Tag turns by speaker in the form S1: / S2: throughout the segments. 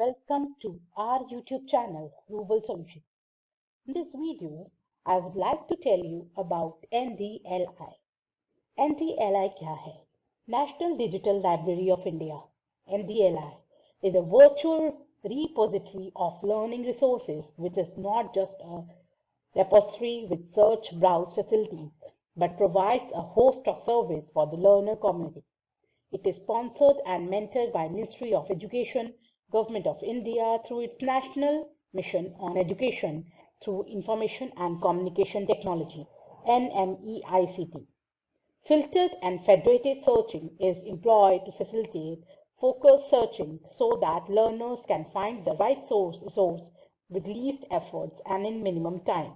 S1: welcome to our YouTube channel, Rural Solutions. In this video, I would like to tell you about NDLI. NDLI क्या है? National Digital Library of India. NDLI is a virtual repository of learning resources which is not just a repository with search browse facilities but provides a host of service for the learner community. It is sponsored and mentored by Ministry of Education, Government of India through its National Mission on Education through Information and Communication Technology, NMEICT. Filtered and federated searching is employed to facilitate focused searching so that learners can find the right source with least efforts and in minimum time.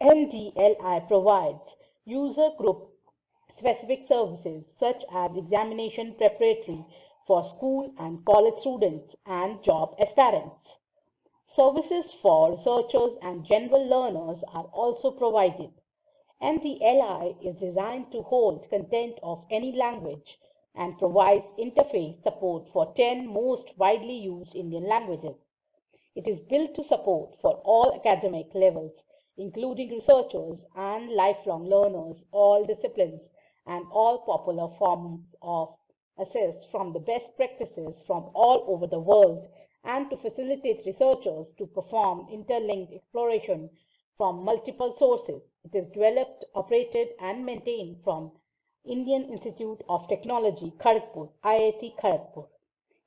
S1: NDLI provides user group specific services such as examination preparatory for school and college students and job aspirants. Services for researchers and general learners are also provided. NDLI is designed to hold content of any language and provides interface support for 10 most widely used Indian languages. It is built to support for all academic levels, including researchers and lifelong learners, all disciplines, and all popular forms of access from the best practices from all over the world, and to facilitate researchers to perform interlinked exploration from multiple sources. It is developed, operated, and maintained from Indian Institute of Technology, Kharagpur, IIT Kharagpur.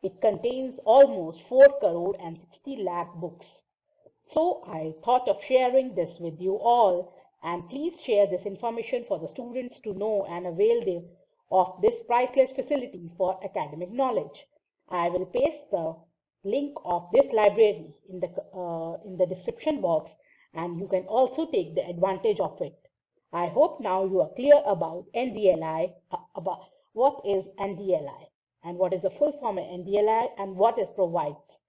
S1: It contains almost 4 crore and 60 lakh books. So I thought of sharing this with you all, and please share this information for the students to know and avail of this priceless facility for academic knowledge. I will paste the link of this library in the description box, and you can also take the advantage of it. I hope now you are clear about NDLI, about what is NDLI and what is the full form of NDLI and what it provides.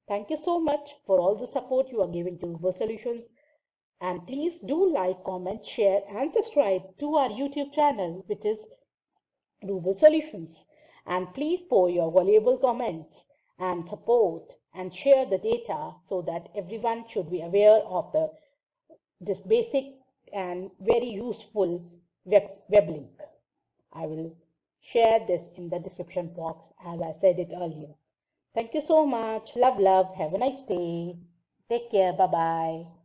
S1: Thank you so much for all the support you are giving to Rural Solutions. And please do like, comment, share, and subscribe to our YouTube channel, which is Rural Solutions. And please pour your valuable comments and support and share the data so that everyone should be aware of this basic and very useful web link. I will share this in the description box as I said it earlier. Thank you so much. Love. Have a nice day. Take care. Bye-bye.